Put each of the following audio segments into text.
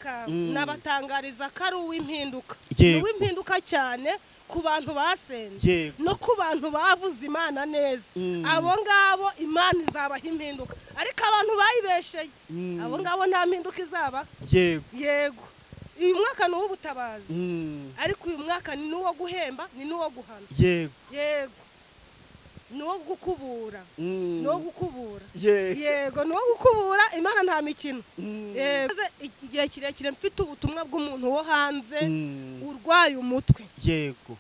mwaka nabatangariza ko ari uw'impinduka Yego. uw'impinduka cyane ku bantu basenze Yego. no ku bantu bavuze Imana neza abo ngabo Imana izabaha impinduka ariko abantu bayibesheye abo ngabo nta mpinduka izaba. Yego uyu mwaka ni uw'ubutabazi ariko uyu mwaka ni n'uwo guhemba ni n'uwo guhana. Yego ni uwo gukubura ni uwo gukubura. Yego ni uwo gukubura. Imana nta mikino. Igihe kirekire mfite ubutumwa bw'umuntu wo hanze urwaye umutwe. Yego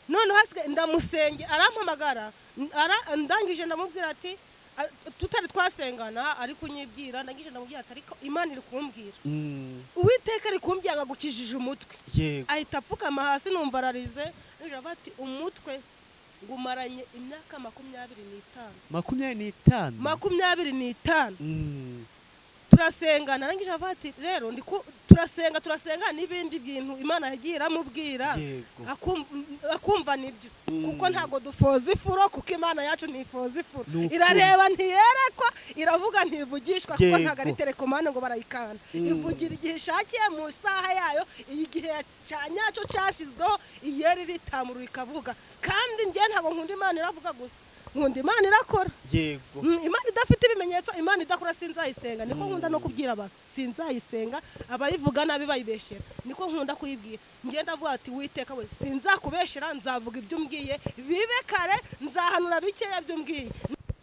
noneho hasigaye ndamusenge arampamagara ndangije ndamubwira ati tutari twasengana ariko unyibwira ndangije ndamubwira ati ariko Imana iri kumbwira Uwiteka ari kumbwira ngo agukijije umutwe. Ahita apfukama hasi numva ararize ati umutwe ngumaranye imyaka 25. 25 turasengana arangije avati rero turasenga n'ibindi bintu Imana yagiye iramubwira akumva nibyo kuko ntago dufoza ifuro kuko Imana yacu ntifoza ifuro irareba ntiyerekwa iravuga ntivugishwa kuko ntago ari telekomande ngo barayikanda ivugira igihe ishakiye mu saha yayo igihe cyanyaco cyashizweho iyeri ritamuru ikavuga kandi ngiye ntago nkunda Imana iravuga gusa nkunda Imana irakora. Yego Imana idafite ibimenyetso Imana idakora sinzayisenga niko nkunda no kubyira abantu sinzayisenga abayivuga nabi bayibeshera niko nkunda kuyibwira ngiye ndavuga ati Uwiteka we sinzakubeshera nzavuga ibyo umbwiye bibe kare nzahanura bikeya byo umbwiye.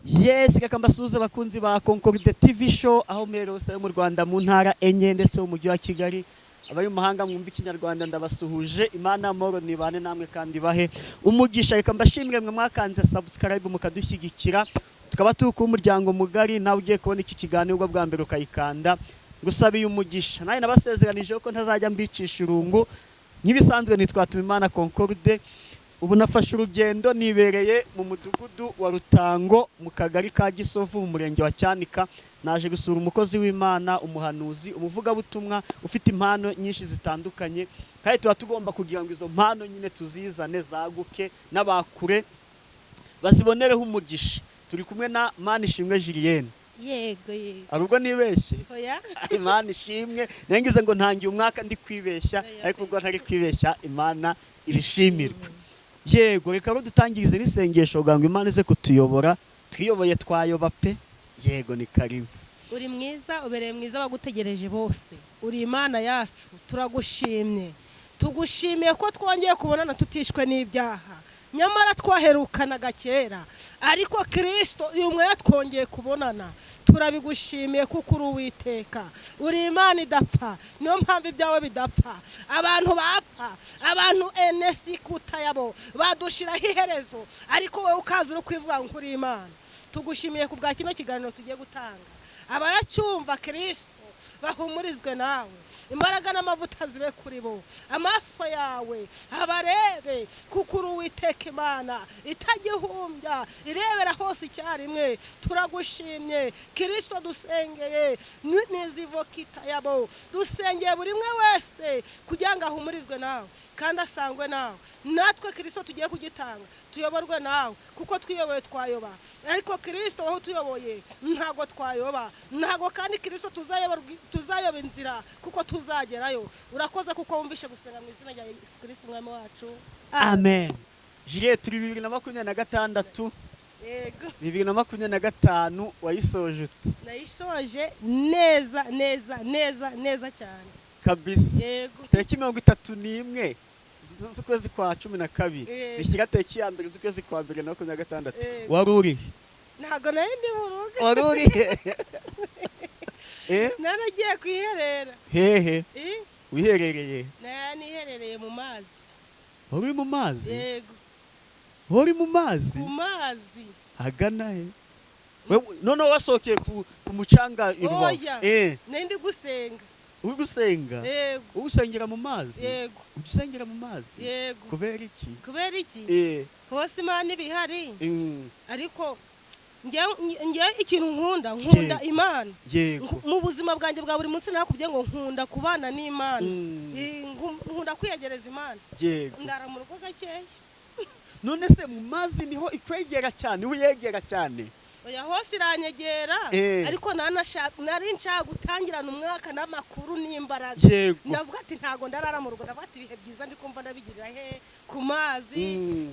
Yes kakambasuze bakunzi ba Concorde TV show aho merose mu Rwanda mu ntara enye ndetse mu mujyi wa Kigali abaye umuhanga mwumva ikinyarwanda ndabasuhuje Imana amoro nibane namwe kandi bahe umugisha reka mbashimire mwe mwakanze subscribe mukadushyigikira tukaba tuku umuryango mugari nawe ugiye kubona iki kiganiro bwa mbere ukayikanda ngusabiye umugisha naye nabasezeranije ko ntazajya mbicisha urungu nk'ibisanzwe nitwatuma Imana Concorde ubu nafashe urugendo nibereye mu mudugudu wa Rutango mu kagari ka Gisovu mu murenge wa Cyanika naje gusura umukozi w'Imana umuhanuzi umuvuga butumwa ufite impano nyinshi zitandukanye kandi tuba tugomba kugira ngo izo mpano nyine tuzizane zaguke n'abakure bazibonereho umugisha. Turi kumwe na Manishimwe Julienne. Yego arubwo nibeshye oya Imana ishimwe nengize ngo ntangiye umwaka ndi kwibeshya ariko ubwo ntari kwibeshya Imana ibishimirwe. Yego reka dutangirize n'isengesho ngo Imana ize kutuyobora twiyoboye twayoba pe. Yego ni karibu. Uri mwiza ubereye mwiza bagutegereje bose uri Imana yacu turagushimye tugushimiye ko twongeye kubonana tutishwe n'ibyaha nyamara twaherukanaga kera ariko Kristo uyu mwe twongeye kubonana turabigushimiye kuko uri Uwiteka uri Imana idapfa niyo mpamvu ibyawe bidapfa abantu bapfa abantu enesi kutayabo badushiraho iherezo ariko wowe ukaza uri kwivuga ngo uri Imana. Tugushimiye ku bwa kino kiganiro tugiye gutanga abaracyumva Kristo bahumurizwe nawe imbaraga n'amavuta zibe kuri bo amaso yawe abarebe kuko uri Uwiteka Imana itagihumbya irebera hose icyarimwe turagushimye Kristo dusengeye nizivokita yabo dusengeye buri mwe wese kugira ngo ahumurizwe nawe kandi asangwe nawe natwe Kristo tugiye kugitanga tuyoborwe nawe kuko twiyoboye twayoba ariko Kristo aho tuyoboye ntago twayoba ntago kandi Kristo tuzayoba inzira kuko tuzagerayo. Urakoze kuko wumvishe gusenga mu izina rya Yesu Kristo umwami wacu amen. Juliette turi 2026 yego 2025 wayisoje ute? Nayishoje neza cyane kabisa. Yego tariki 31 z'ukwezi kwa 12 zishyira tariki ya mbere z'ukwezi kwa 2026 wari uri ntago nari ndi mu rugo wari uri nanagiye kwiherera hehe wiherereye niherereye mu mazi. Uri mu mazi? Yego uri mu mazi? Mu mazi agana he none wasokeye ku mucanga irubavu ndi gusenga. Uri gusenga? Yego usengera mu mazi? Yego usengera mu mazi? Yego kubera iki? Kubera iki? Hose Imana ibihari ariko ngiye ikintu nkunda Imana mu buzima bwanjye bwa buri munsi nakubye ngo nkunda kubana n'Imana nkunda kwiyegereza Imana ndara mu rugo gakeya. None se mu mazi niho ikwegera cyane uyegera cyane oya hose iranyegera ariko nari nshaka gutangirana umwaka n'amakuru n'imbaraga ndavuga ati ntago ndarara mu rugo ndavuga ati ibihe byiza ndi kumva ndabigirira he ku mazi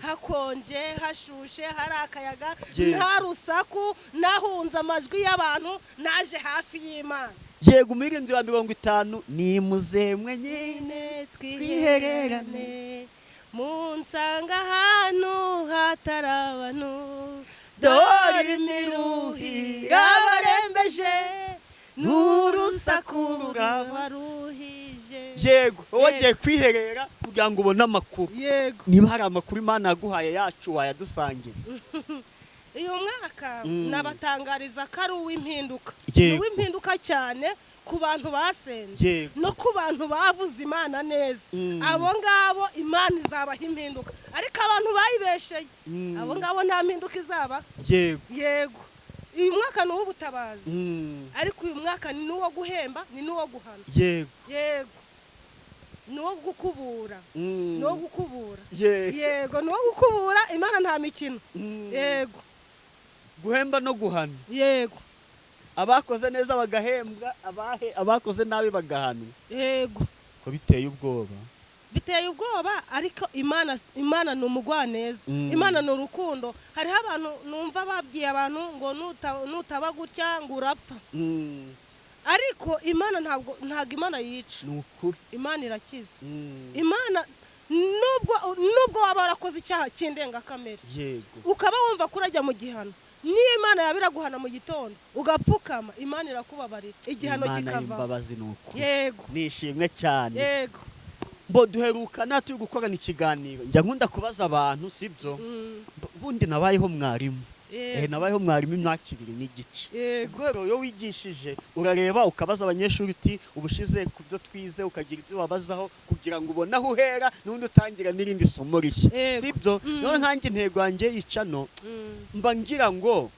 hakonje hashushe hari akayaga nta rusaku nahunze amajwi y'abantu naje hafi y'Imana yego umuririmbyi wa 50 ni muzemwe nyine twihererane munsanga ahantu hatari abantu dore imiruhi yabarembeje n'urusaku rurabaruhije yego wogiye kwiherera kugira ngo ubone amakuru yego niba hari amakuru Imana yaguhaye yacu wayadusangiza uyu mwaka nabatangariza ko ari uw'impinduka Yego. uw'impinduka cyane ku bantu basenze no ku bantu bavuze Imana neza abo ngabo Imana izabaha impinduka ariko abantu bayibesheye abo ngabo nta mpinduka izaba yego uyu mwaka ni uw'ubutabazi ariko uyu mwaka ni n'uwo guhemba ni n'uwo guhana yego ni uwo gukubura ni uwo gukubura yego ni uwo gukubura Imana nta mikino yego guhemba no guhana yego abakoze neza bagahembwa abakoze nabi bagahanwa yego ko biteye ubwoba ariko Imana ni umugwaneza Imana ni urukundo hariho abantu numva babwiye abantu ngo nutaba gutya ngo urapfa ariko Imana ntabwo Imana yica ni ukuri Imana irakiza Imana nubwo waba warakoze icyaha cy'indengakamere yego ukaba wumva ko urajya mu gihano niyo Imana yabira guhana mu gitondo ugapfukama Imana irakubabarira igihano kikava imbabazi nuko yego nishimwe cyane yego mbo duherukana turi gukorana ikiganiro njya nkunda kubaza abantu sibyo bundi nabayeho mwarimu nabayeho mwarimu imyaka 2 n'igice ubwo yo wigishije urareba ukabaza abanyeshuri uti ubushize ku byo twize ukagira ibyo wabazaho kugira ngo ubone aho uhera n'undi utangira n'irindi somo rishya sibyo none nkanjye intego yanjye yicano mba ngira ngo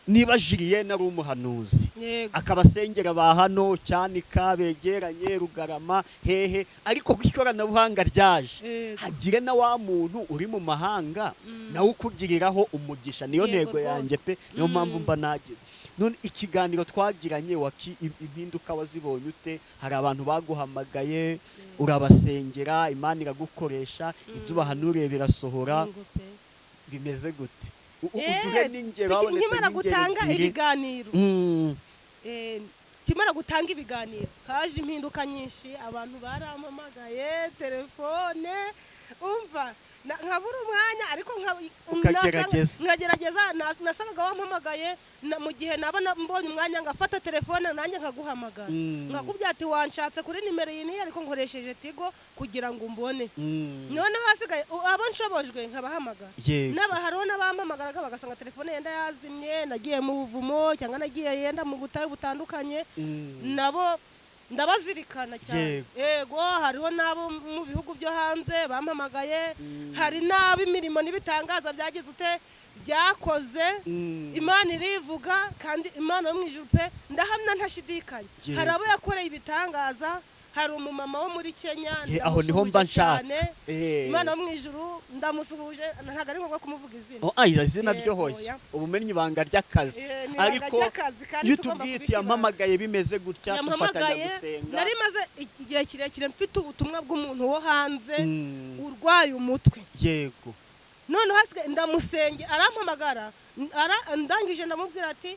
niba Julien ari umuhanuzi akabasengera ba hano cyane kabegeranye Rugarama hehe ariko kwikoranabuhanga ryaje hagire na wa muntu uri mu mahanga nawe ukugiriraho umugisha niyo ntego yanjye pe niyo mpamvu mba nagize none ikiganiro twagiranye impinduka wazibonye ute hari abantu baguhamagaye urabasengera Imana iragukoresha ibyo bahanuriye birasohora bimeze gute uduhe n'ingero kimara gutanga ibiganiro kimara gutanga ibiganiro haje impinduka nyinshi abantu barampamagaye telefone umva nkabura umwanya ariko nkagerageza nasangaga wampamagaye mu gihe naba mbonye umwanya ngafata telefone nanjye nkaguhamagara nkakubwira ati wanshatse kuri nimero iyi niyo ariko nkoresheje Tigo kugira ngo umbone none hasigaye abo nshobojwe nkabahamagara hariho n'abampamagaraga bagasanga telefone yenda yazimye nagiye mu buvumo cyangwa nagiye yenda mu butayu butandukanye nabo ndabazirikana cyane yego hariho nabo mu bihugu byo hanze bampamagaye hari nabo imirimo n'ibitangaza byagize ute byakoze Imana irivuga kandi Imana yo mu ijuru pe ndahamya ntashidikanya hari abo yakoreye ibitangaza hari umumama wo muri Kenya aho niho mba nshaka Imana yo mu ijuru ndamusuhuje ntago ari ngombwa kumuvuga izina ryohoye ubumenyi ibanga ry'akazi ariko YouTube yampamagaye bimeze gutya tufatanya gusenga nari maze igihe kirekire mfite ubutumwa bw'umuntu wo hanze urwaye umutwe yego none hasigaye ndamusenge arampamagara ndangije ndamubwira ati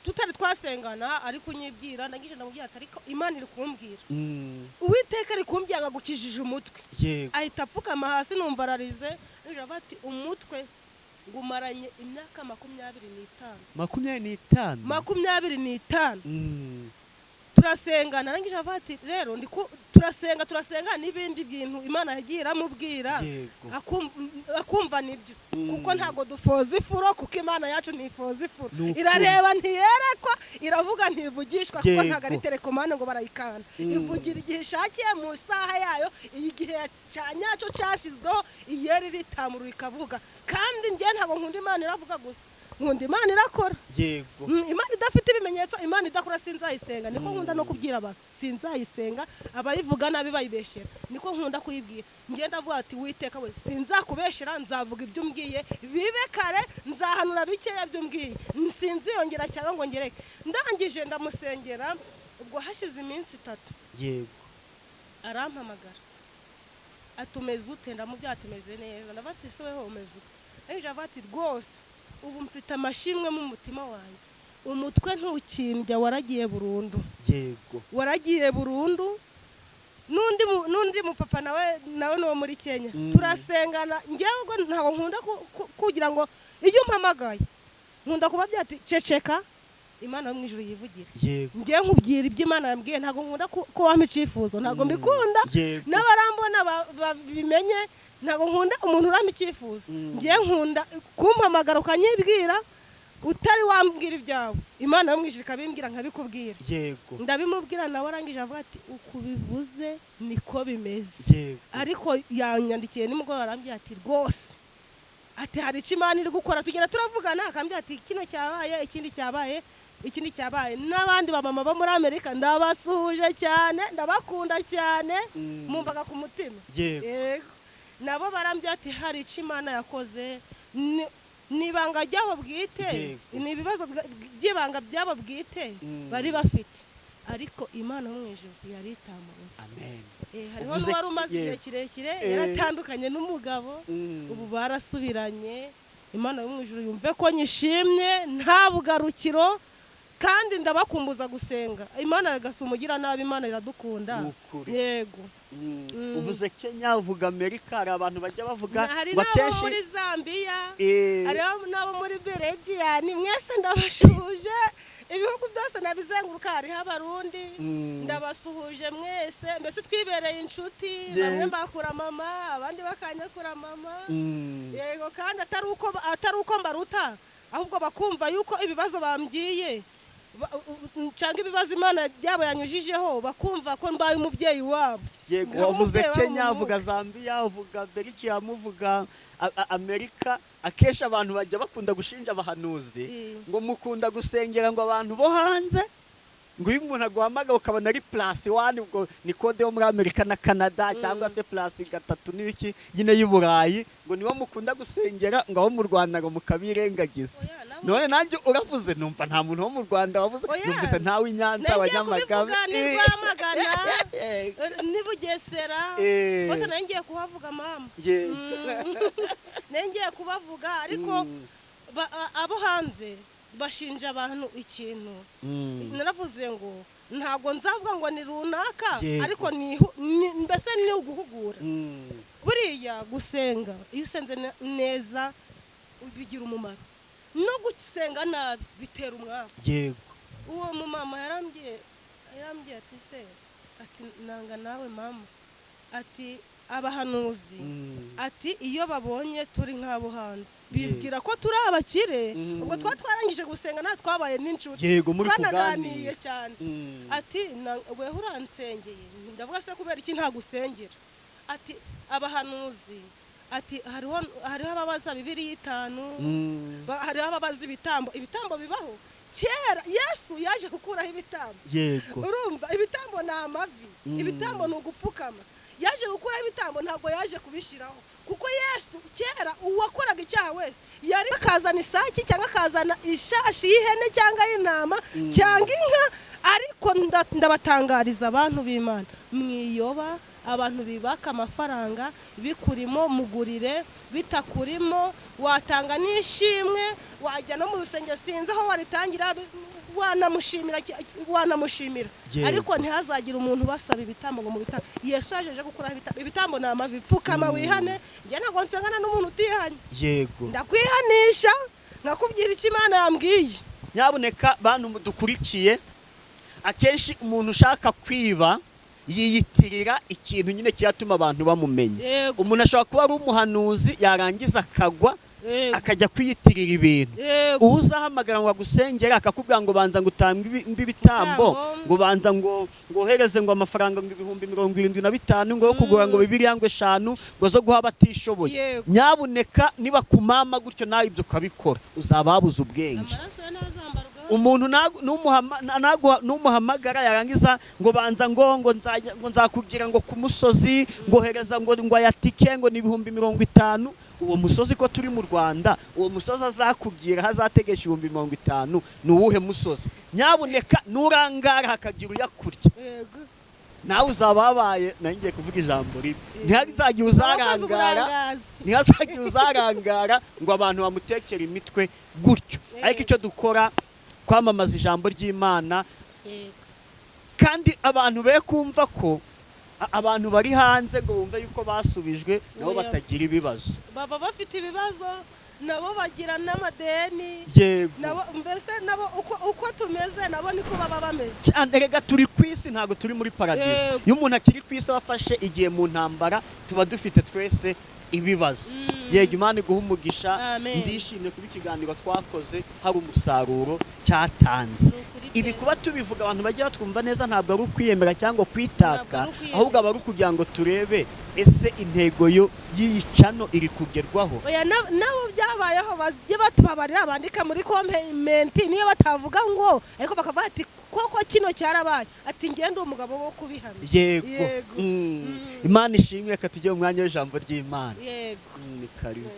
tutari twasengana ariko unyibwira ndangije ndamubwira ati ariko Imana iri kumbwira Uwiteka ari kumbwira ngagukijije umutwe ahita apfukama hasi numva ararize ngira bati umutwe ngumaranye imyaka 25 turasengana narangije avati rero turasenga n'ibindi bintu Imana yagiye iramubwira akumva nibyo kuko ntago dufoza ifuro kuko Imana yacu ntifoza ifuro irareba ntiyerekwa iravuga ntivugishwa kuko ntago ari telekomande ngo barayikana ivugira igihe ishakiye mu saha yayo igihe cyanyaco cyashizweho iyeri ritamuru ikavuga kandi ngiye ntago nkunda Imana iravuga gusa nkunda imana irakora. yego Imana idafite ibimenyetso, imana idakora sinzayisenga. Niko nkunda no kubwira abantu sinzayisenga, abayivuga nabi bayibeshera, niko nkunda kuyibwira. Ngenda avuga ati witeka we sinzakubeshera, nzavuga ibyo umbwiye bibe kare, nzahanura bikeya byo umbwiye, sinziyongera cyangwa ngo ngereke. Ndangije ndamusengera, ubwo hashize iminsi 3 yego arampamagara atumeze ute, ndamubwira ati meze neza. Ndavuga ati se weho umeze ute? Ariko avuga ati rwose ubu mfite amashimwe mu mutima wanjye, umutwe ntukimbya, waragiye burundu. yego Waragiye burundu. Nundi mupapa nawe no muri Kenya turasengana. Ngewe ntago nkunda kugira ngo iyo umpamagaye nkunda kubabwira ati ceceka, Imana yo mu ijuru yivugira. yego Ngiye nkubwira ibyo Imana yambwiye, ntago nkunda ko wampa icyifuzo, ntago mbikunda. yego N'abarambona babimenye, ntago nkunda umuntu urampa icyifuzo. Ngiye nkunda kumpamagara ukanyibwira, utari wambwira ibyawe, Imana yo mu ijuru ikabimbwira nkabikubwira. yego Ndabimubwira nawe arangije avuga ati uko bivuze niko bimeze. yego Ariko yanyandikiye nimugoroba arambwira ati rwose ati hari icyo Imana iri gukora. Tugera turavugana akambwira ati kino cyabaye, ikindi cyabaye. N'abandi bamama bo muri Amerika ndabasuhuje cyane, ndabakunda cyane, mumvaga ku mutima. yego Nabo barambwira ati hari icyo Imana yakoze, nibanga ryabo bwite, ni ibibazo by'ibanga byabo bwite bari bafite, ariko Imana yo mu ijuru yari itamuruye. amen Hariho n'uwari umaze igihe kirekire yaratandukanye n'umugabo, ubu barasubiranye. Imana yo mu ijuru yumve ko nyishimye nta bugarukiro, kandi ndabakumbuza gusenga. Imana agasa umugira nabi, Imana iradukunda. Yego. uvuze Kenya, uvuga Amerika, hari abantu bajya bavuga hari ngo n'abo akenshi muri Zambia, hari n'abo muri Belgium, mwese ndabashuje. Ibihugu byose nabizenguruka, hariho Abarundi, ndabasuhuje mwese, mbese twibereye inshuti. Bamwe bakura mama, abandi bakanyakura mama. Yego, kandi atari uko mbaruta, ahubwo bakumva yuko ibibazo bambwiye cyangwa ibibazo Imana byabo yanyujijeho, bakumva ko mbaye umubyeyi wabo. yego wavuze Kenya, uvuga Zambia, uvuga Belgium, uvuga Amerika. Akenshi abantu bajya bakunda gushinja abahanuzi ngo mukunda gusengera ngo abantu bo hanze, ngo iyo umuntu aguhamagara ukabona ari +1, ubwo ni kode yo muri Amerika na Canada, cyangwa se +3 n'ibiki nyine y'Uburayi, ngo nibo mukunda gusengera, ngo abo mu Rwanda ngo mukabirengagiza. None nanjye uravuze, numva nta muntu wo mu Rwanda wavuze, numvise ntawe i Nyanza wa Nyamagabe ni Bugesera bose nangiye kuhavuga mama, nangiye kubavuga. Ariko abo hanze bashinja abantu ikintu, naravuze ngo ntago nzavuga ngo ni runaka, ariko mbese ni uguhugura. Buriya gusenga, iyo usenze neza bigira umumaro, no gusenga nabi bitera umwaka. yego Uwo mumama yarambwiye ati se, ati nanga nawe mama, ati abahanuzi, ati iyo babonye turi nk'abo hanze bibwira ko turi abakire, ubwo twarangije gusenga nta twabaye n'inshuti. yego muri kuganira cyane. Ati weho uransengeye, ndavuga se kubera iki nta gusengera? Ati abahanuzi, ati hariho ababaza 5, hariho ababaza ibitambo bibaho. Kera Yesu yaje gukuraho ibitambo. yego Urumva ibitambo ni amavi, ibitambo ni ugupfukama. Yaje gukuraho ibitambo, ntabwo yaje kubishiraho, kuko Yesu kera uwakoraga icyaha wese yari akazana isaki cyangwa akazana ishashi y'ihene cyangwa y'intama cyangwa inka. Ariko ndabatangariza abantu b'Imana, mwiyoba abantu bibaka amafaranga, bikurimo mugurire, bitakurimo watanga n'ishimwe, wajya no mu rusengero sinzi aho waritangira, wanamushimira. Ariko ntihazagira umuntu basaba ibitambo ngo mu bitambo. Yesu yajeje gukuraho ibitambo ni amavi. Pfukama wihane, njye ntabwo nsengana n'umuntu utihanye. yego Ndakwihanisha nkakubwira icyo Imana yambwiye. Nyabuneka bantu dukurikiye, akenshi umuntu ushaka kwiba yiyitirira ikintu nyine cyatuma abantu bamumenya. Umuntu ashobora kuba ari umuhanuzi yarangiza akagwa Yego. akajya kwiyitirira ibintu. Yego. uzahamagara ngo agusengere akakubwira ngo banza ngo utange ibitambo, ngo banza ngo ohereze ngo amafaranga ngo ibihumbi 75 ngo yo kugura ngo Bibiliya ngo 5 ngo zo guha abatishoboye. Yego. Nyabuneka niba kumama gutyo nawe ibyo ukabikora uzaba wabuze ubwenge. Amaraso ye ntazambarwaho. Umuntu numuhamagara yarangiza ngo banza ngo nzakubwira ngo ku musozi ngo ohereza ngo ayatike ngo ni ibihumbi 50. Uwo musozi ko turi mu Rwanda, uwo musozi azakubwira hazategesha ibihumbi 50 ni uwuhe musozi? Nyabuneka nurangara hakagira uyakurya, Yego. nawe uzaba wabaye. Nangiye kuvuga ijambo ribi, ntihazagiye uzarangara, ngo abantu bamutekera imitwe gutyo. Ariko icyo dukora kwamamaza ijambo ry'Imana, Yego. kandi abantu be kumva ko abantu bari hanze ngo bumve yuko basubijwe nabo batagira ibibazo. Baba bafite ibibazo, nabo bagira n'amadeni. Yego. Nabo mbese nabo uko tumeze nabo niko baba bameze. Cyane rega turi ku isi, ntago turi muri paradiso. Iyo umuntu akiri ku isi wafashe igihe mu ntambara, tuba dufite twese ibibazo. Yego, Imana iguha umugisha. Ndishimye kuba ikiganiro twakoze hari umusaruro cyatanze. Ibi kuba tubivuga abantu bajya batwumva neza, ntabwo ari ukwiyemera cyangwa kwitaka, ahubwo aba ari ukugira ngo turebe ese intego y'iyi cano iri kugerwaho. Oya, nabo byabayeho bajye batubabarira, bandika muri comment niyo batavuga ngo, ariko bakavuga ati koko kino cyarabaye, ati ngende umugabo wo kubihamya. Yego. Imana ishimwe, ka tujye mu mwanya w'ijambo ry'Imana. Yego. Ni karibu.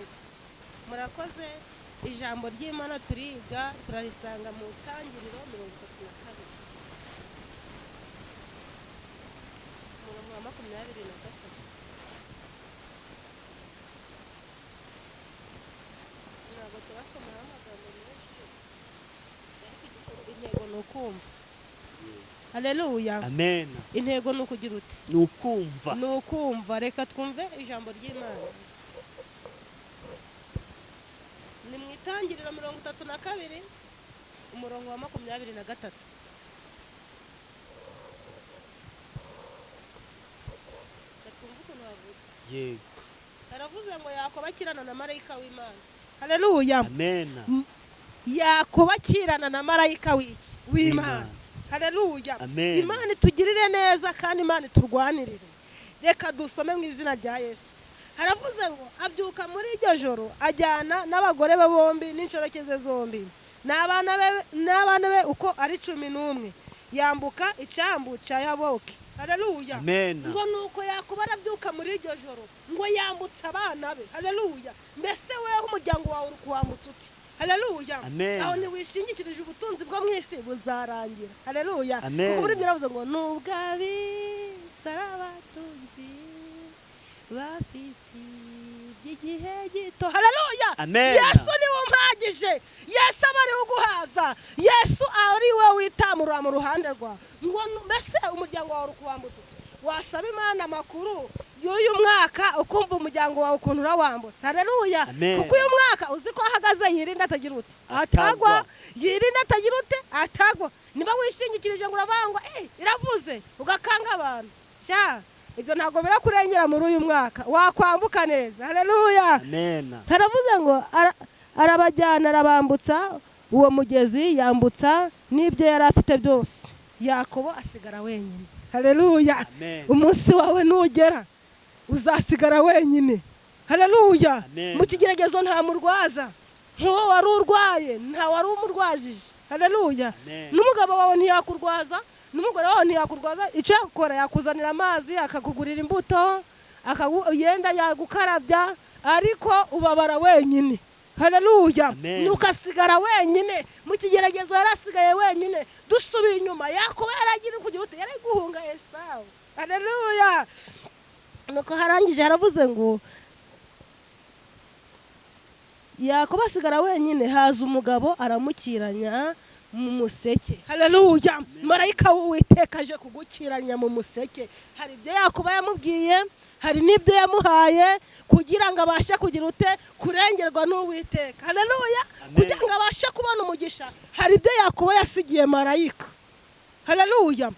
Murakoze. Ijambo ry'Imana turiga turarisanga mu Tangiriro 32. Umurongo wa 23. Ntabwo turasomera amagambo menshi, intego ni ukumva. Haleluya. Amen. Intego ni ukugira ute? Ni ukumva. Ni ukumva. Reka twumve ijambo ry'Imana. Ni mu Itangiriro 32 umurongo wa 23. Yego. Haravuze ngo Yakobo akirana na marayika w'Imana. Haleluya. Amen. Yakobo akirana na marayika w'Imana. Haleluya. Amen. Imana itugirire neza kandi Imana iturwanirire. Reka dusome mu izina rya Yesu. Haravuze ngo abyuka muri iryo joro ajyana n'abagore be bombi n'inshoreke zombi n'abana be uko ari 11, yambuka icambu ca Yaboki. Haleluya. Ngo nuko Yakobo arabyuka muri iryo joro ngo yambutse abana be. Haleluya. Mbese weho umuryango wawe uri kuwambutsa uti? Haleluya. Aho ntiwishingikirije ubutunzi bwo mwisi buzarangira. Haleluya. Kuko muri ibyo navuze ngo nubwabi sarabatunzi bafite igihe gito. Haleluya. Yesu ni we umpagije, Yesu aba ari uguhaza, Yesu ari we witamura mu ruhande rwa. Ngo mbese umuryango wawe uri kuwambutsa uti? Wasaba Imana amakuru y'uyu mwaka ukumva umuryango wawe ukuntu urawambutsa. Haleluya. Kuko uyu mwaka uzi ko ahagaze yirinda atagira ute? Atagwa. Yirinda atagira ute? Atagwa. Niba wishingikirije ngo uravangwa iravuze ugakanga abantu, sha ibyo ntago birakurengera muri uyu mwaka, wakwambuka neza. Haleluya. Haravuze ngo arabajyana arabambutsa uwo mugezi, yambutsa n'ibyo yari afite byose. Yakobo asigara wenyine. Haleluya. Umunsi wawe nugera uzasigara wenyine. Haleluya. Mu kigeragezo nta murwaza, nk'uwo wari urwaye nta wari umurwajije. Haleluya. N'umugabo wawe ntiyakurwaza, n'umugore wawe ntiyakurwaza. Icyo yakora yakuzanira amazi, akakugurira imbuto, yenda yagukarabya, ariko ubabara wenyine. Haleluya. Nukasigara wenyine. Mu kigeragezo yarasigaye wenyine. Dusubira inyuma, Yakobo yaragira kugira ute? Yari guhunga Esawu. Haleluya. Nuko harangije haravuze ngo Yakobo asigara wenyine, haza umugabo aramukiranya mu museke. Haleluya. Marayika w'Uwiteka aje kugukiranya mu museke. Hari ibyo Yakobo yamubwiye, hari n'ibyo yamuhaye kugira ngo abashe kugira ute? Kurengerwa n'Uwiteka. Haleluya. Kugira ngo abashe kubona umugisha, hari ibyo Yakobo yasigiye marayika. Haleluya.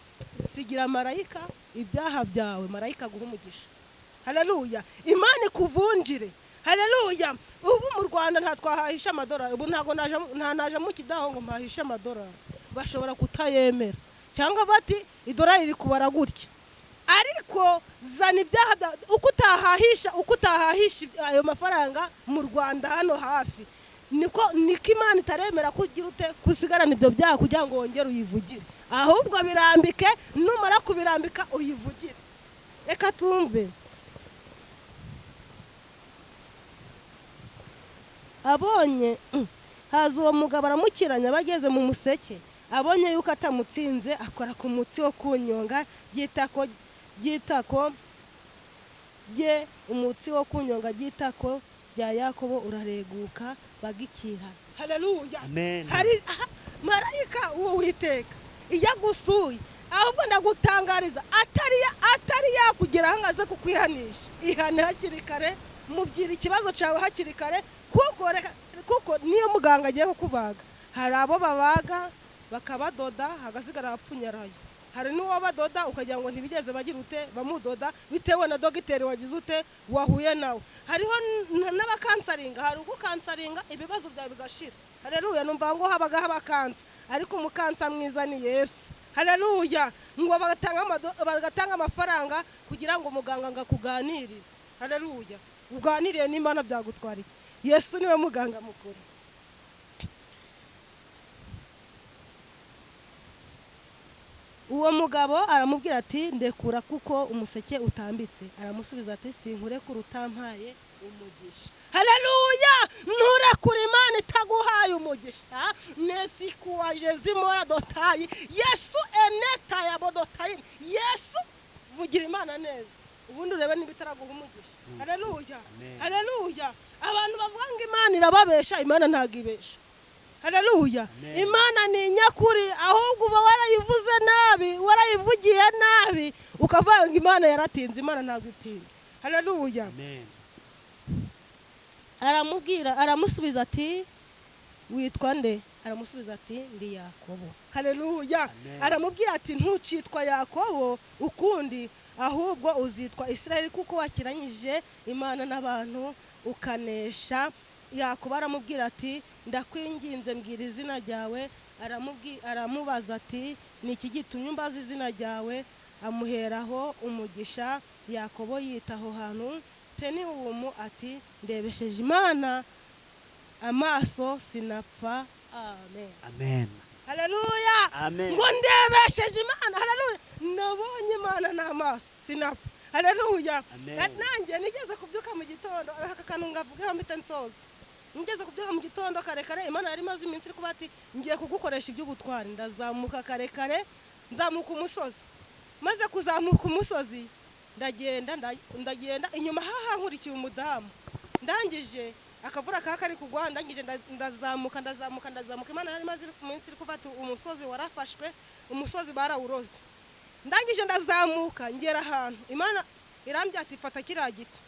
Sigira marayika ibyaha byawe, marayika guha umugisha. Haleluya. Imana ikuvunjire. haleluya. Ubu mu Rwanda nta twahahisha amadolari, ubu ntago naje mu kidaho ngo mpahishe amadolari, bashobora kutayemera cyangwa bati idolari riri kubara gutya. Ariko zana ibyaha uko utahahisha ayo mafaranga mu Rwanda hano hafi, niko Imana itaremera kugira ute kusigarana ibyo byaha kugira ngo wongere uyivugire, ahubwo birambike, numara kubirambika uyivugire. Reka tumve. Abonye haza uwo mugabo aramukiranya, bageze mu museke, abonye yuko atamutsinze akora ku mutsi wo kunyonga gitako bye, umutsi wo kunyonga gitako bya Yakobo urareguka bagikira. Haleluya. Amen. Hari marayika uwo witeka iya gusuye, ahubwo ndagutangariza atari yakugera hangaze kukwihanisha. Ihane hakiri kare, mubyira ikibazo cyawe hakiri kare, kuko niyo muganga agiye kukubaga, hari abo babaga bakabadoda hagasigara abapfunyarayo, hari n'uwo badoda ukagira ngo ntibigeze bagira ute bamudoda bitewe na dogiteri wagize ute wahuye nawe. Hariho n'abakansaringa, hari ugukansaringa ibibazo byawe bigashira. Haleluya. Numva ngo habaga abakansa, ariko umukansa mwiza ni Yesu. Haleluya. Ngo bagatanga amafaranga kugira ngo muganga ngakuganirize. Haleluya. Uganiriye n'Imana byagutwara iki? Yesu niwe muganga mukuru. Uwo mugabo aramubwira ati ndekura kuko umuseke utambitse. Aramusubiza ati sinkurekura utampaye umugisha. Haleluya. Nturekura Imana itaguhaye umugisha. Nesikuwa Jezimora dotayi Yesu eneta ya bodotayi. Yesu vugira Imana neza, ubundi urebe n'ibitaraguha umugisha. Haleluya. Haleluya. Abantu bavuga ngo Imana irababesha, Imana ntago ibesha. Haleluya. Imana ni nyakuri, ahubwo uba warayivuze nabi, warayivugiye nabi, ukavuga ngo Imana yaratinze. Imana ntago itinze. Haleluya. Aramusubiza ati witwa nde? Aramusubiza ati ndi Yakobo. Haleluya. Aramubwira ati ntucitwa Yakobo ukundi, ahubwo uzitwa Isirayeli, kuko wakiranyije Imana n'abantu ukanesha. Yakobo aramubwira ati ndakwinginze mbwira izina ryawe. Aramubaza ati niki gitumye umbaza izina ryawe? Amuheraho umugisha. Yakobo yitaho hantu Peniwumu ati ndebesheje Imana amaso sinapfa. Amen. Amen. Haleluya. Ngo ndebesheje Imana. Haleluya. Nabonye Imana n'amaso sinapfa. Haleluya. Nanjye nigeze kubyuka mu gitondo, aka kantu ngavuga mpita nsoza. Nigeze kubyuka mu gitondo kare, Imana yari maze iminsi iri kuba ati ngiye kugukoresha iby'ubutwari. Ndazamuka kare, nzamuka umusozi. Maze kuzamuka umusozi ndagenda inyuma nkurikiye umudamu. Ndangije akavura kari kugwa, ndangije ndazamuka. Imana yari maze iminsi iri kuba ati umusozi warafashwe, umusozi barawuroze. Ndangije ndazamuka ngera ahantu, Imana irambye ati fata kiriya giti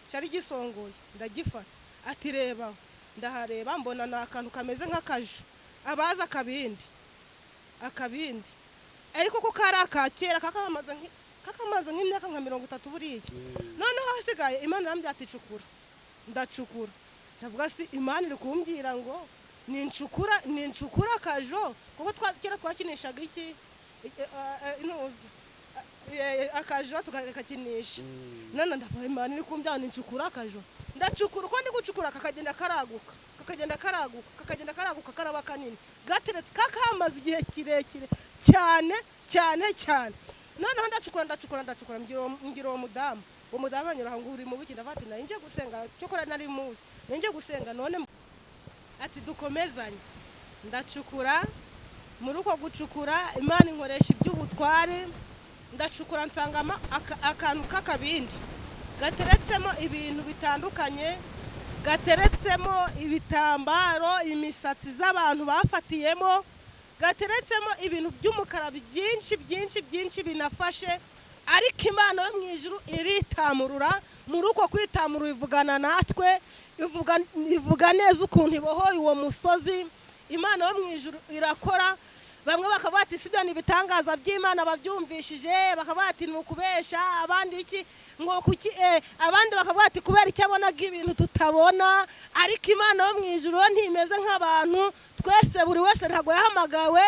cyari gisongoye. Ndagifata. Ati reba. Ndahareba mbona na akantu kameze nk'akaju, abaza akabindi, ariko ko kari akakera kakamaze nk'imyaka nka 30 buriya. Noneho hasigaye Imana irambye ati cukura. Ndacukura. Ndavuga si Imana iri kumbwira ngo nincukura akajo, kuko kera twakinishaga iki inuza akajo tukakakinisha. None ndavuga Imana iri kumbwira nincukura akajo. Ndacukura, uko ndi gucukura kakagenda karaguka karaba kanini, gateretse kakamaze igihe kirekire cyane. Noneho ndacukura ngira uwo mudamu. Uwo mudamu anyura ngo uri mu biki? Ndafata nje gusenga, cyokora nari muzi nje gusenga. None ati dukomezanye. Ndacukura, muri uko gucukura Imana inkoresha iby'ubutware. Ndacukura nsangama akantu k'akabindi gateretsemo ibintu bitandukanye, gateretsemo ibitambaro, imisatsi z'abantu bafatiyemo, gateretsemo ibintu by'umukara byinshi binafashe. Ariko Imana yo mu ijuru iritamurura. Muri uko kwitamurura ivugana natwe, ivuga neza ukuntu ibohoye uwo musozi. Imana yo mu ijuru irakora. bamwe bakavuga ati sibyo ni ibitangaza by'Imana babyumvishije, bakavuga ati ni ukubesha, abandi iki ngo kuki abandi bakavuga ati kubera icyo abonaga ibintu tutabona, ariko Imana yo mu ijuru ntimeze nk'abantu. Twese buri wese ntago yahamagawe.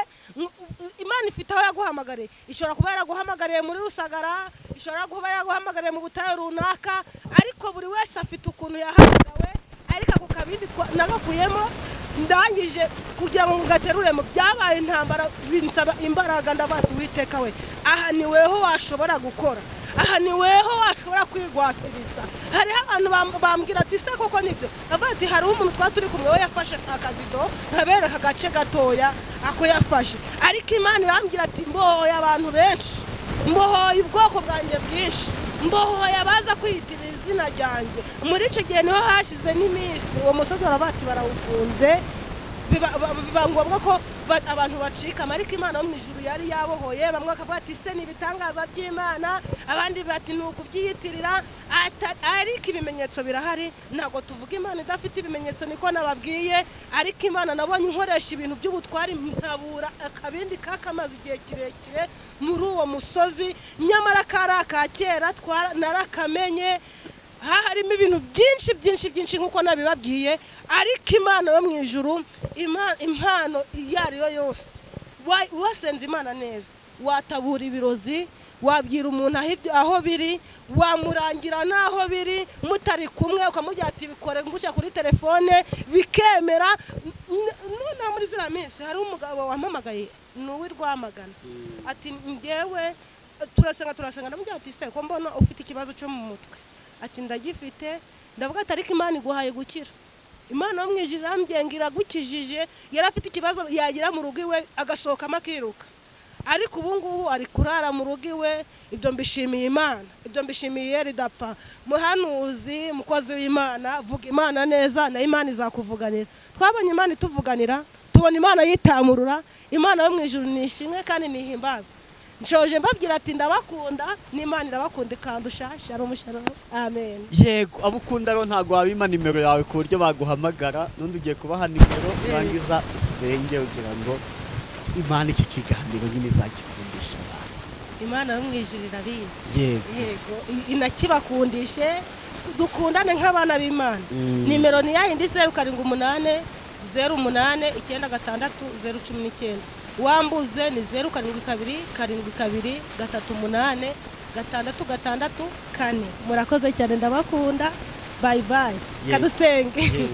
Imana ifite aho yaguhamagariye, ishobora kuba yaraguhamagariye muri Rusagara, ishobora kuba yaraguhamagariye mu butayu runaka, ariko buri wese afite ukuntu yahamagawe. Ariko ako kabindi nagakuyemo ndangije kugira ngo ngateruremo byabaye intambara, binsaba imbaraga. Ndavuga Uwiteka we, aha ni weho washobora gukora, aha ni weho washobora kwigwatiriza. Hariho abantu bambwira ati se koko nibyo? Ndavuga ati hariho umuntu turi kumwe we yafashe akabido nkabereka agace gatoya ako yafashe, ariko Imana irambwira ati mbohoye abantu benshi, mbohoye ubwoko bwanjye bwinshi, mbohoye abaza kwiyitirira izina ryanjye. Muri icyo gihe niho hashize n'iminsi uwo musozi barabati barawufunze, biba ngombwa ko abantu bacika, ariko Imana yo mu ijuru yari yabohoye. Bamwe bakavuga ati se ni ibitangaza by'Imana, abandi bati ni ukubyiyitirira, ariko ibimenyetso birahari. Ntabwo tuvuga Imana idafite ibimenyetso, niko nababwiye. Ariko Imana nabonye inkoresha ibintu by'ubutwari, nkabura akabindi kakamaze igihe kirekire muri uwo musozi, nyamara kari aka kera narakamenye. Harimo ibintu byinshi nk'uko nabibabwiye, ariko Imana yo mu ijuru, impano iyo ari yo yose, wasenze Imana neza, watabura ibirozi, wabwira umuntu aho biri, wamurangira n'aho biri, mutari kumwe ukamubwira ati bikore ngusha kuri telefone bikemera. None muri ziriya minsi hari umugabo wampamagaye, ni uw'Irwamagana, ati ngewe turasenga, ndamubwira ati se ko mbona ufite ikibazo cyo mu mutwe? Ati ndagifite. Ndavuga ati ariko Imana iguhaye gukira. Imana yo mu ijuru irambyengira gukijije, yari afite ikibazo yagira mu rugo iwe agasohokamo akiruka, ariko ubu ngubu ari kurara mu rugo iwe. Ibyo mbishimiye Imana, ibyo mbishimiye ridapfa. Muhanuzi, mukozi w'Imana, vuga Imana neza na Imana izakuvuganira. Twabonye Imana ituvuganira, tubona Imana yitamurura. Imana yo mu ijuru nishimwe kandi nihimbaza. Nshoje mbabwira ati ndabakunda, n'Imana irabakunda ikandusha. Shalom shalom, amen. Yego, abukunda rero ntago wabima nimero yawe ku buryo baguhamagara, nundi ugiye kubaha nimero urangiza usenge ugira ngo Imana iki kiganiro nyine izagikundisha abantu. Imana yo mu ijuru irabizi. Yego, inakibakundishe, dukundane nk'abana b'Imana. Nimero ni yayindi 078 08 96 019. Wambuze ni 072 72 38 6 4. Murakoze cyane, ndabakunda. Bye bye. Kadusenge.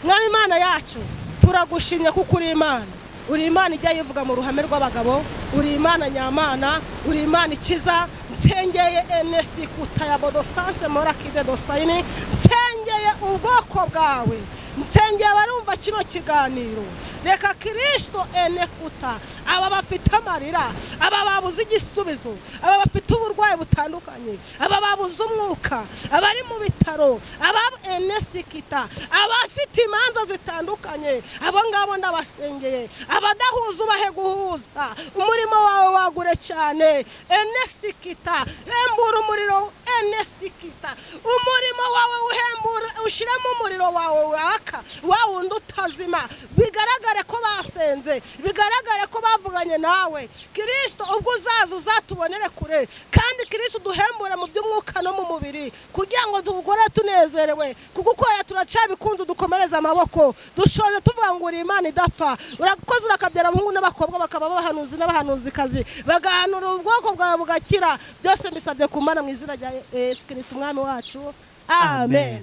Mwami Imana yacu, turagushimye kuko uri Imana. Uri Imana ijya yivuga mu ruhame rw'abagabo, uri Imana nyamana, uri Imana ikiza. Nsengeye enesi kutaya bodosanse morakide dosayini, nsengeye ubwoko bwawe, nsengeye barumva kino kiganiro. Reka Kristo enekuta aba bafite amarira, aba babuze igisubizo, aba bafite uburwayi butandukanye, aba babuze umwuka, abari mu bitaro, aba enesikita, abafite imanza zitandukanye, abo ngabo ndabasengeye. Abadahuza ubahe guhuza, umurimo wawe wagure cyane. Enesikita, hembura umuriro. Enesikita, umurimo wawe uhembura, ushiremo umuriro wawe waka, wawundi utazima. Bigaragare ko basenze, bigaragare ko bavuganye nawe. Kristo ubwo uzaza uzatubonere kure, kandi Kristo duhembure mu by'umwuka no mu mubiri, kugira ngo dukore tunezerewe. Kugukora turacabikunze, dukomereza amaboko, dushoje tuvuga ngo uri Imana idapfa. Urakoze urakabyara abahungu n'abakobwa bakaba bahanuzi n'abahanuzikazi, bagahanura ubwoko bwawe bugakira. Byose mbisabye ku Mana mu izina rya Yesu Kristo umwami wacu, amen.